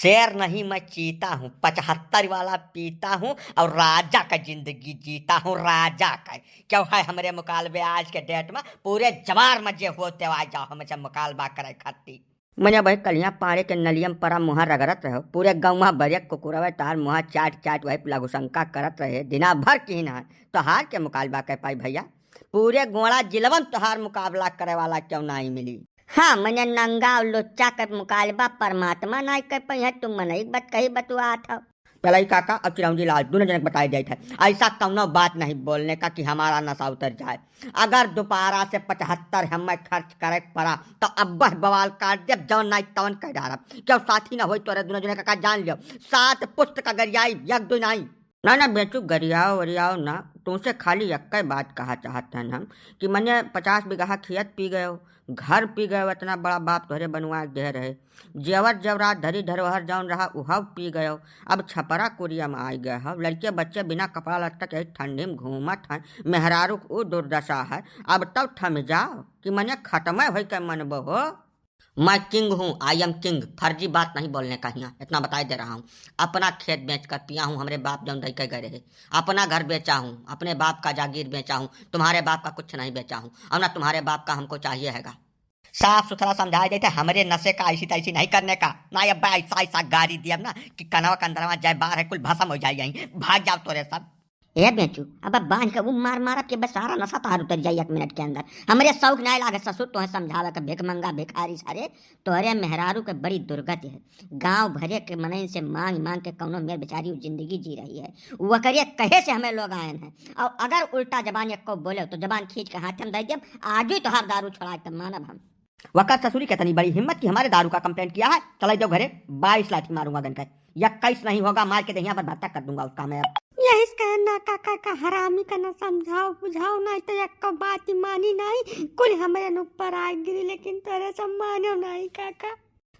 शेर नहीं मैं चीता हूँ, 75 वाला पीता हूँ और राजा का जिंदगी जीता हूँ, राजा का। क्यों है हमारे मुकालबे आज के डेट में पूरे जवार मजे होते आ जाओ हमसे मुकालबा करे खाती। मैंने भाई कलियां पाड़े के नलियम परा मुहा रगड़त रहो, पूरे गौवा बरियक कुकुरवे तार मुहा चाट चाट वही लघुशंका करत रहे दिना भर की ना तो हार के मुकालबा कर पाई भैया। पूरे गोड़ा जिलवन तोहार मुकाबला करे वाला क्यों नहीं मिली। हाँ मैंने नंगा और लुच्चा कर मुकालबा परमात्मा नहीं कर पाई है, तुम मन एक बात कही बतुआ था। पलाई काका और चिरौंजी लाल दोनों जनक बताए जाए थे, ऐसा कौनो बात नहीं बोलने का कि हमारा नशा उतर जाए। अगर दोबारा से 75 हमें खर्च करे पड़ा तो अब बवाल काट दे, जौन नहीं तवन कह डारा। क्यों साथी ना हो तो दोनों जनक का जान लियो, 7 पुस्त का गरियाई यक दो नहीं। ना बेचू गरियाओ वरियाओ ना, तुमसे खाली एक बात कहा चाहते हैं हम कि मैंने 50 बीघा खेत पी गए, घर पी गए, इतना बड़ा बाप तोहरे बनवा दे रहे, जेवर जवरात धरी धरोहर जौन रहा उहव पी गए, अब छपरा कुरिया में आ गए हो, लड़के बच्चे बिना कपड़ा लत्ता के ठंडी में घूमत हैं, मेहरारू वो दुर्दशा है। अब तब थम जाओ कि मैंने खत्म हो के मन बहो। मैं किंग हूँ, आई एम किंग, फर्जी बात नहीं बोलने का यहाँ, इतना बताई दे रहा हूँ। अपना खेत बेच कर पिया हूँ, हमारे बाप जौन दई के गए रहे, अपना घर बेचा हूँ, अपने बाप का जागीर बेचा हूँ, तुम्हारे बाप का कुछ नहीं बेचा हूँ, और ना तुम्हारे बाप का हमको चाहिए हैगा। साफ सुथरा समझाए देते हमारे नशे का ऐसी तैसी नहीं करने का ना, अब ऐसा ऐसा गाड़ी दिया ना कि कनवा कंदरवा जाए बाहर है कुल भसम हो जाए, यहीं भाग जाओ तोरे सब। ए बेचू अब बांध के वो मार के बस सारा नशा तार उतर जाए 1 मिनट के अंदर। हमारे शौक नहीं लागे ससुर तो समझावे के भिख मंगा भिखारी सारे तोहरे मेहरारू के बड़ी दुर्गति है। गांव भरे के मनई से मांग मांग के कौनो मेरे बेचारी जिंदगी जी रही है, वो करिए कहे से हमें लोग आए हैं। और अगर उल्टा जबान एक को बोले तो जबान खींच के हाथ में दे दिए, आज ही तोहार दारू छोड़ा तब मानब हम। वक़्त ससुरी के तनी बड़ी हिम्मत की हमारे दारू का कंप्लेंट किया है, चले जाओ घरे, 22 लाठी मारूंगा गन का, 21 नहीं होगा मार के दहिया पर भत्ता कर दूंगा उसका मैं। यही कहना काका का हरामी का न समझाओ बुझाओ नहीं तो एक बात ही मानी नहीं, कुल हमारे ऊपर आ गिरी लेकिन तेरे सब मानो नहीं काका।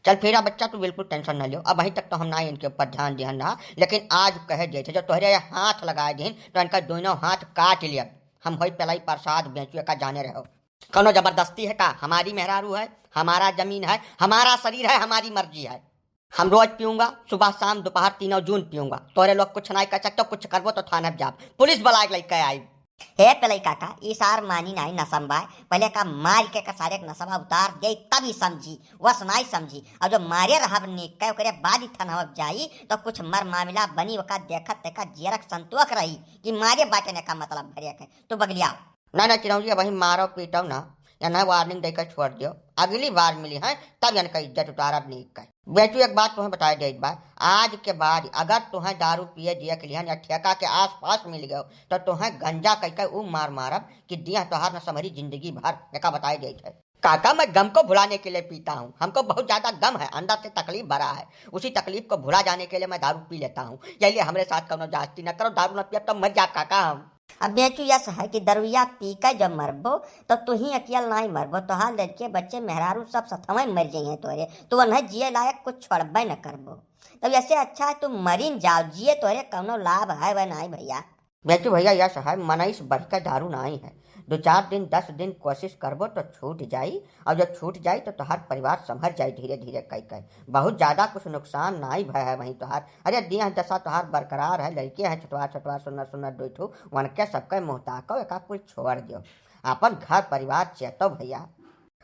चल फेरा बच्चा तू बिल्कुल टेंशन न लियो, अब अभी तक तो हम ना इनके ऊपर ध्यान दिया ना, लेकिन आज कहे दिए थे जब तोहरे हाथ लगाए दिन तो इनका दोनों हाथ काट लिया। हम होई पलाई प्रसाद बेचुए का जाने रहो, कौनो जबरदस्ती है का, हमारी मेहरारू है, हमारा जमीन है, हमारा शरीर है, हमारी मर्जी है। हम रोज पीऊंगा, सुबह शाम दोपहर तीनों जून पीऊंगा, तोरे लोग कुछ नहीं कर सकते, कुछ करबो तो थाने जाब, पुलिस बुला के लेके आई। हे पलई काका इसार मानी नहीं नसमबाय, पहले का मार के सारे नसमा उतार दे तभी समझी, वस नहीं समझी। और जो मारे रहब निक करे बाद ही थनवक जाई तो कुछ मर मामला बनी वका देखत तेका जियरक संतोष रही कि मारे बाटने का मतलब भरे के तो बगलिया ना चिरौंजी वही मारो पीटो ना या ना वार्निंग देकर छोड़ दियो, अगली बार मिली है तब इनका इज्जत उतारब नहीं कर। बेचू एक बात तुम्हें बताई दे, एक बार आज के बाद अगर तुम्हें दारू पिए दिया के लिए या ठेका के आस पास मिल गए तो तुम्हें गंजा कह ऊ मार मारब कि दिया तोहार न समरी जिंदगी भर, एक बताई दे है। काका मैं गम को भुलाने के लिए पीता हूँ, हमको बहुत ज्यादा गम है, अंदर से तकलीफ भरा है, उसी तकलीफ को भुला जाने के लिए मैं दारू पी लेता हूँ। यही हमारे साथ कौनो जास्ती न करो, दारू न पिया तो मत जा काका हम। अब बेचू यस है कि दरुया पी कर जब मरबो तो तू ही अकेल नहीं मरबो, तो हाल लड़के बच्चे मेहरारू सब सथवे मर जाइए तोरे, तो वह नहीं जिए लायक कुछ छोड़बे न करबो। तब ऐसे अच्छा है तुम मरीन जाओ, जिए तोरे कौनो लाभ है वह नहीं भैया। बेचू भैया यस है मनाइस बढ़कर दारू नहीं है, 2-4 दिन 10 दिन कोशिश करबो तो छूट जाई, और जब छूट जाई तो तोहार परिवार संभर जाई धीरे धीरे कह बहुत ज्यादा कुछ नुकसान नहीं भय है वहीं तोहार। अरे दिया दशा तोहार बरकरार है, लड़के हैं छोटवा छोटवा सुनर सुनर दोठू वनके सबके मुहताको एक कुछ छोड़ दियो, अपन घर परिवार चेतो भैया।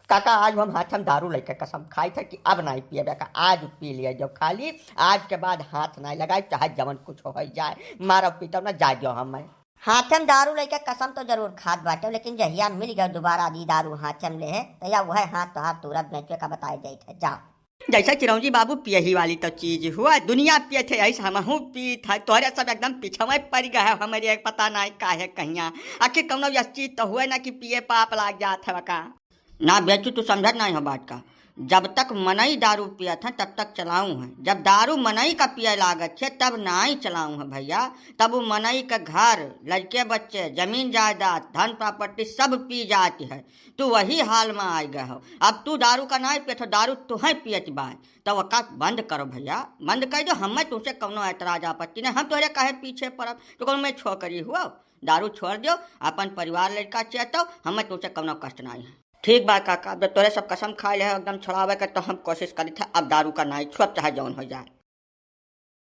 काका आज हम हाथ हम दारू लेकर कसम खाई थे कि अब नहीं पिए का, आज पी लिया जो खाली, आज के बाद हाथ नहीं लगाई चाहे जवन कुछ हो जाए, मारो पीटो ना जा जो हम हाथम दारू लेके कसम तो जरूर खाद बाटे, लेकिन जहिया मिल गया दोबारा दी दारू हाथम ले है तो या वह हाथ तो हाथ तुरंत बेचे का बताए दे थे जाओ। जैसे चिरौंजी बाबू पिए ही वाली तो चीज हुआ, दुनिया पिए थे ऐसा हम पी था, तोहरे सब एकदम पिछवे पड़ गए हमारे एक पता नहीं का है कहिया, आखिर कौनो यह चीज तो हुए ना कि पिए पाप लाग जात है का ना। बेचू तू समझ नहीं हो बात का, जब तक मनई दारू पिया था तब तक चलाऊं है, जब दारू मनई का पिए लागत है तब नहीं चलाऊं है भैया। तब वो मनई का घर लड़के बच्चे जमीन जायदाद धन प्रॉपर्टी सब पी जाती है, तू वही हाल में आ गए हो। अब तू दारू का नहीं पिए तो दारू तुम्हें पियत बा, तो वक़्त बंद करो भैया, बंद कर दो, हमें तुमसे कौनो ऐतराज आपत्ति नहीं, हम तोहरे काहे पीछे पड़ब, तो कौन मैं छोकरी हुआ, दारू छोड़ दो, अपन परिवार लड़का चेतो, हमें तुमसे कौनो कष्ट नहीं है। ठीक बा काका, जब तोरे सब कसम खाए ले एकदम छोड़ावे के तो हम कोशिश करी था, अब दारू का नहीं छुप चाहे जौन हो जाए।